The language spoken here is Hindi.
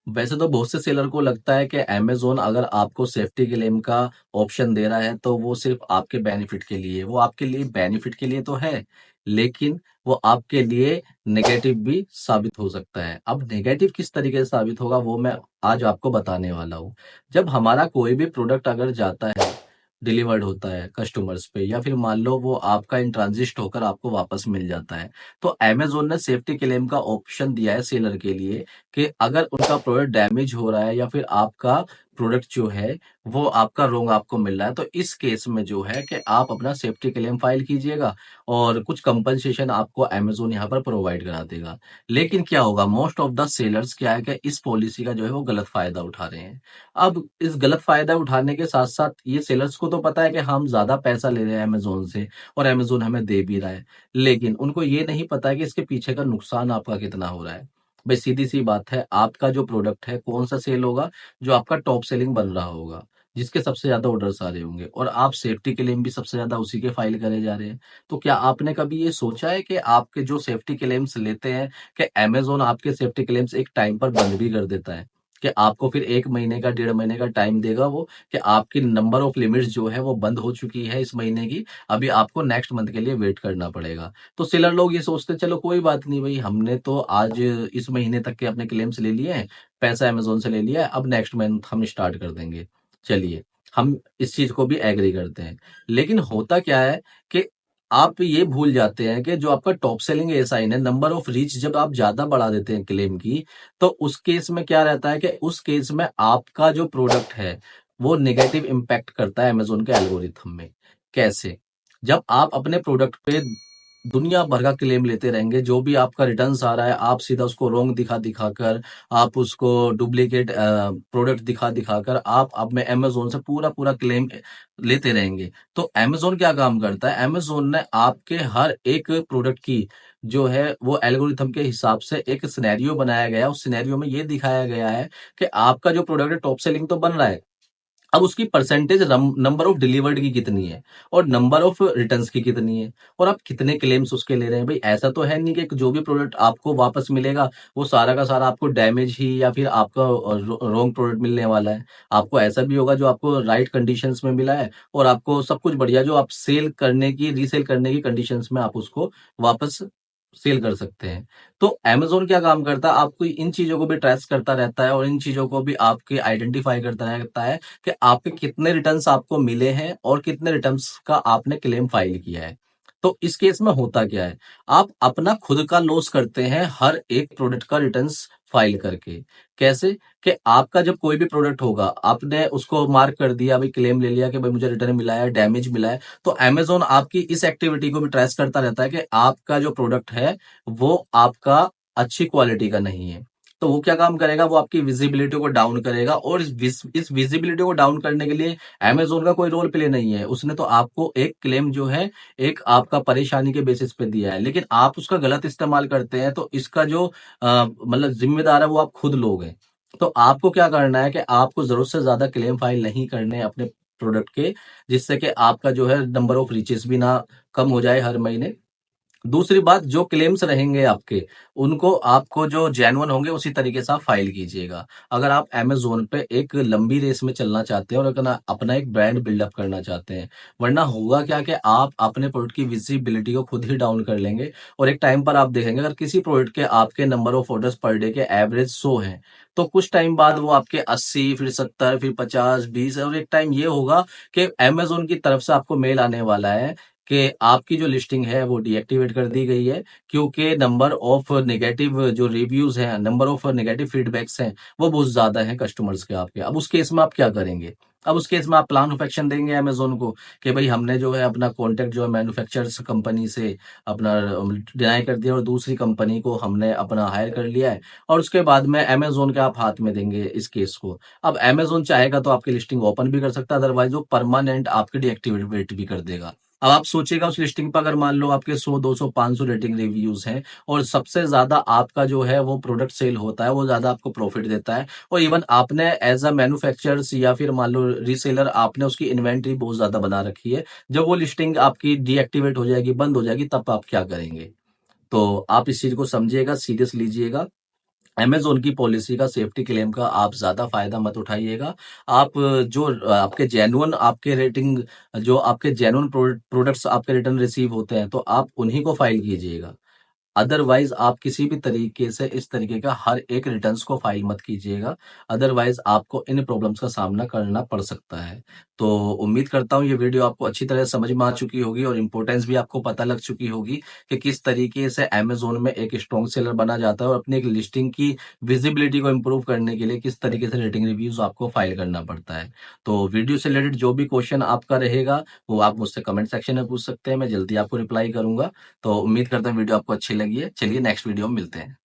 वैसे तो बहुत से सेलर को लगता है कि अमेज़न अगर आपको सेफ्टी क्लेम का ऑप्शन दे रहा है, तो वो सिर्फ़ आपके बेनिफिट के लिए है। वो आपके लिए बेनिफिट के लिए तो है, लेकिन वो आपके लिए नेगेटिव भी साबित हो सकता है। अब नेगेटिव किस तरीके से साबित होगा, वो मैं आज आपको बताने वाला हूँ। जब हमारा कोई भी प्रोडक्ट अगर जाता है, डिलीवर्ड होता है कस्टमर्स पे, या फिर मान लो वो आपका इन ट्रांजिस्ट होकर आपको वापस मिल जाता है, तो अमेज़न ने सेफ्टी क्लेम का ऑप्शन दिया है सेलर के लिए कि अगर उनका प्रोडक्ट डैमेज हो रहा है या फिर आपका प्रोडक्ट जो है वो आपका रॉन्ग आपको मिल रहा है, तो इस केस में जो है कि आप अपना सेफ्टी क्लेम फाइल कीजिएगा और कुछ कंपनसेशन आपको अमेज़न यहाँ पर प्रोवाइड करा देगा। लेकिन क्या होगा, मोस्ट ऑफ द सेलर्स क्या है कि इस पॉलिसी का जो है वो गलत फायदा उठा रहे हैं। अब इस गलत फायदा उठाने के साथ साथ ये सेलर्स को तो पता है कि हम ज्यादा पैसा ले रहे हैं अमेज़न से और अमेज़न हमें दे भी रहा है, लेकिन उनको ये नहीं पता है कि इसके पीछे का नुकसान आपका कितना हो रहा है। भाई सीधी सी बात है, आपका जो प्रोडक्ट है कौन सा सेल होगा, जो आपका टॉप सेलिंग बन रहा होगा, जिसके सबसे ज्यादा ऑर्डर्स आ रहे होंगे, और आप सेफ्टी क्लेम भी सबसे ज्यादा उसी के फाइल करे जा रहे हैं। तो क्या आपने कभी ये सोचा है कि आपके जो सेफ्टी क्लेम्स लेते हैं, कि अमेज़न आपके सेफ्टी क्लेम्स एक टाइम पर बंद भी कर देता है, कि आपको फिर 1 महीने का, 1.5 महीने का टाइम देगा वो, कि आपकी नंबर ऑफ लिमिट्स जो है वो बंद हो चुकी है इस महीने की, अभी आपको नेक्स्ट मंथ के लिए वेट करना पड़ेगा। तो सेलर लोग ये सोचते हैं चलो कोई बात नहीं भाई, हमने तो आज इस महीने तक के अपने क्लेम्स ले लिए हैं, पैसा अमेज़न से ले लिया है, अब नेक्स्ट मंथ हम स्टार्ट कर देंगे। चलिए, हम इस चीज़ को भी एग्री करते हैं। लेकिन होता क्या है कि आप ये भूल जाते हैं कि जो आपका टॉप सेलिंग एसाइन है, नंबर ऑफ रीच जब आप ज़्यादा बढ़ा देते हैं क्लेम की, तो उस केस में क्या रहता है कि उस केस में आपका जो प्रोडक्ट है, वो नेगेटिव इम्पैक्ट करता है अमेज़न के एल्गोरिथम में। कैसे? जब आप अपने प्रोडक्ट पे दुनिया भर का क्लेम लेते रहेंगे, जो भी आपका रिटर्न्स आ रहा है, आप सीधा उसको रॉन्ग दिखा-दिखाकर, आप उसको डुप्लीकेट प्रोडक्ट दिखा-दिखाकर आप अब में अमेज़न से पूरा-पूरा क्लेम लेते रहेंगे। तो अमेज़न क्या काम करता है? अमेज़न ने आपके हर एक प्रोडक्ट की जो है वो एल्गोरिथम के हिसाब से एक सिनेरियो बनाया गया है। उस सिनेरियो में ये दिखाया गया है कि आपका जो प्रोडक्ट है टॉप सेलिंग तो बन रहा है, अब उसकी परसेंटेज नंबर ऑफ डिलीवर्ड की कितनी है और नंबर ऑफ रिटर्न्स की कितनी है, और आप कितने क्लेम्स उसके ले रहे हैं। भाई ऐसा तो है नहीं कि जो भी प्रोडक्ट आपको वापस मिलेगा वो सारा का सारा आपको डैमेज ही या फिर आपका रॉन्ग प्रोडक्ट मिलने वाला है। आपको ऐसा भी होगा जो आपको राइट कंडीशंस में मिला है और आपको सब कुछ बढ़िया, जो आप सेल करने की, रीसेल करने की कंडीशंस में आप उसको वापस सेल कर सकते हैं। तो अमेज़न क्या काम करता है, आपको इन चीज़ों को भी ट्रेस करता रहता है और इन चीज़ों को भी आपके आइडेंटिफ़ाई करता रहता है कि आपके कितने रिटर्न्स आपको मिले हैं और कितने रिटर्न्स का आपने क्लेम फाइल किया है। तो इस केस में होता क्या है, आप अपना खुद का लॉस करते हैं हर एक प्रोडक्ट का रिटर्न्स फाइल करके। कैसे? कि आपका जब कोई भी प्रोडक्ट होगा, आपने उसको मार्क कर दिया, भाई क्लेम ले लिया कि भाई मुझे रिटर्न मिला है, डैमेज मिला है, तो अमेज़न आपकी इस एक्टिविटी को भी ट्रेस करता रहता है कि आपका जो प्रोडक्ट है, वो आपका अच्छी क्वालिटी का नहीं है। तो वो क्या काम करेगा, वो आपकी विजिबिलिटी को डाउन करेगा, और इस विजिबिलिटी को डाउन करने के लिए अमेज़न का कोई रोल प्ले नहीं है। उसने तो आपको एक क्लेम जो है, एक आपका परेशानी के बेसिस पे दिया है, लेकिन आप उसका गलत इस्तेमाल करते हैं, तो इसका जो मतलब ज़िम्मेदार है वो आप खुद लोग हैं। तो आपको क्या करना है कि आपको ज़रूरत से ज़्यादा क्लेम फाइल नहीं करने हैं अपने प्रोडक्ट के, जिससे कि आपका जो है नंबर ऑफ रीचेज़ भी ना कम हो जाए हर महीने। दूसरी बात, जो क्लेम्स रहेंगे आपके, उनको आपको जो जेन्युइन होंगे उसी तरीके से आप फाइल कीजिएगा। अगर आप अमेज़न पे एक लंबी रेस में चलना चाहते हैं और अपना अपना एक ब्रांड बिल्डअप करना चाहते हैं, वरना होगा क्या कि आप अपने प्रोडक्ट की विजिबिलिटी को खुद ही डाउन कर लेंगे, और एक टाइम पर आप देखेंगे अगर किसी प्रोडक्ट के आपके number of orders per day के एवरेज 100 हैं, तो कुछ टाइम बाद वो आपके 80, फिर 70, फिर 50, 20, और एक टाइम ये होगा कि अमेज़न की तरफ से आपको मेल आने वाला है कि आपकी जो लिस्टिंग है वो डीएक्टिवेट कर दी गई है, क्योंकि नंबर ऑफ नेगेटिव जो रिव्यूज हैं, नंबर ऑफ नेगेटिव फीडबैक्स हैं, वो बहुत ज्यादा हैं कस्टमर्स के आपके। अब उस केस में आप क्या करेंगे? अब उस केस में आप प्लान ऑफ एक्शन देंगे अमेजोन को कि भाई हमने जो है अपना कॉन्टेक्ट जो है मैन्युफैक्चरर्स कंपनी से अपना डिनाई कर दिया और दूसरी कंपनी को हमने अपना हायर कर लिया है, और उसके बाद में अमेजोन के आप हाथ में देंगे इस केस को। अब अमेजोन चाहेगा तो आपकी लिस्टिंग ओपन भी कर सकता है, अदरवाइज वो परमानेंट आपकी डीएक्टिवेट भी कर देगा। अब आप सोचिएगा, उस लिस्टिंग पर अगर मान लो आपके 100, 200, 500 रेटिंग रिव्यूज हैं और सबसे ज्यादा आपका जो है वो प्रोडक्ट सेल होता है, वो ज्यादा आपको प्रॉफिट देता है, और इवन आपने एज अ मैन्युफैक्चरर्स या फिर मान लो रीसेलर आपने उसकी इन्वेंट्री बहुत ज्यादा बना रखी है, जब वो लिस्टिंग आपकी डीएक्टिवेट हो जाएगी, बंद हो जाएगी, तब आप क्या करेंगे? तो आप इस चीज को समझिएगा, सीरियस लीजिएगा। अमेज़न की पॉलिसी का सेफ्टी क्लेम का आप ज़्यादा फ़ायदा मत उठाइएगा। आप जो आपके जेन्युइन आपके रेटिंग जो आपके जेन्युइन प्रोडक्ट्स आपके रिटर्न रिसीव होते हैं, तो आप उन्हीं को फ़ाइल कीजिएगा। अदरवाइज़ आप किसी भी तरीके से इस तरीके का हर एक रिटर्न्स को फ़ाइल मत कीजिएगा। अदरवाइज़ आपको इन प्रॉब्लम्स का सामना करना पड़ सकता है। तो उम्मीद करता हूँ ये वीडियो आपको अच्छी तरह समझ में आ चुकी होगी और इम्पोर्टेंस भी आपको पता लग चुकी होगी कि किस तरीके से अमेज़न में एक स्ट्रॉन्ग सेलर बना जाता है और अपनी एक लिस्टिंग की विज़िबिलिटी को इम्प्रूव करने के लिए किस तरीके से रेटिंग रिव्यूज़ आपको फ़ाइल करना पड़ता है। तो वीडियो से रिलेटेड जो भी क्वेश्चन आपका रहेगा, वो आप मुझसे कमेंट सेक्शन में पूछ सकते हैं, मैं जल्दी आपको रिप्लाई करूँगा। तो उम्मीद करता हूँ वीडियो आपको अच्छी लगी है। चलिए नेक्स्ट वीडियो में मिलते हैं।